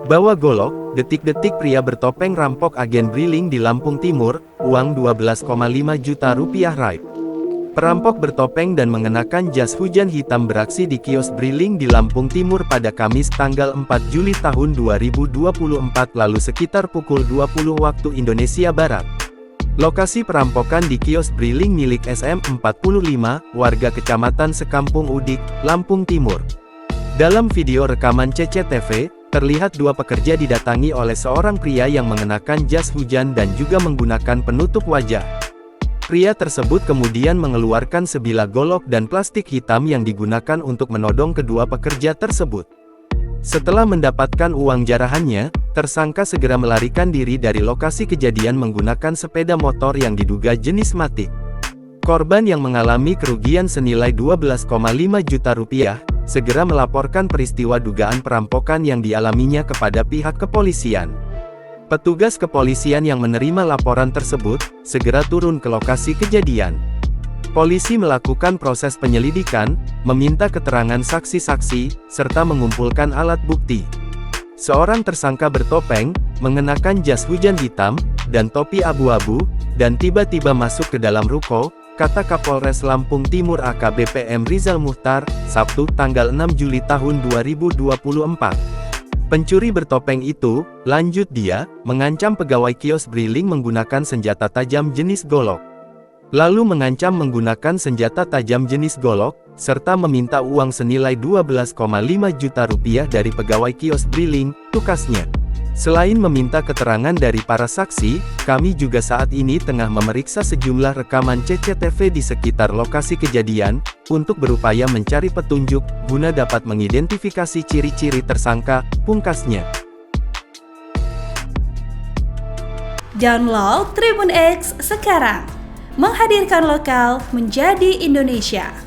Bawa golok, detik-detik pria bertopeng rampok agen Briling di Lampung Timur, uang 12,5 juta rupiah raib. Perampok bertopeng dan mengenakan jas hujan hitam beraksi di kios Briling di Lampung Timur pada Kamis tanggal 4 Juli tahun 2024 lalu sekitar pukul 20 waktu Indonesia Barat. Lokasi perampokan di kios Briling milik SM45, warga Kecamatan Sekampung Udik, Lampung Timur. Dalam video rekaman CCTV, terlihat dua pekerja didatangi oleh seorang pria yang mengenakan jas hujan dan juga menggunakan penutup wajah. Pria tersebut kemudian mengeluarkan sebilah golok dan plastik hitam yang digunakan untuk menodong kedua pekerja tersebut. Setelah mendapatkan uang jarahannya, tersangka segera melarikan diri dari lokasi kejadian menggunakan sepeda motor yang diduga jenis matic. Korban yang mengalami kerugian senilai 12,5 juta rupiah, segera melaporkan peristiwa dugaan perampokan yang dialaminya kepada pihak kepolisian. Petugas kepolisian yang menerima laporan tersebut, segera turun ke lokasi kejadian. Polisi melakukan proses penyelidikan, meminta keterangan saksi-saksi, serta mengumpulkan alat bukti. Seorang tersangka bertopeng, mengenakan jas hujan hitam, dan topi abu-abu, dan tiba-tiba masuk ke dalam ruko, kata Kapolres Lampung Timur AKBP M. Rizal Muhtar, Sabtu tanggal 6 Juli tahun 2024. Pencuri bertopeng itu, lanjut dia, mengancam pegawai kios Briling menggunakan senjata tajam jenis golok. Lalu mengancam menggunakan senjata tajam jenis golok, serta meminta uang senilai 12,5 juta rupiah dari pegawai kios Briling, tukasnya. Selain meminta keterangan dari para saksi, kami juga saat ini tengah memeriksa sejumlah rekaman CCTV di sekitar lokasi kejadian, untuk berupaya mencari petunjuk, guna dapat mengidentifikasi ciri-ciri tersangka, pungkasnya. Download Tribun X sekarang, menghadirkan lokal menjadi Indonesia.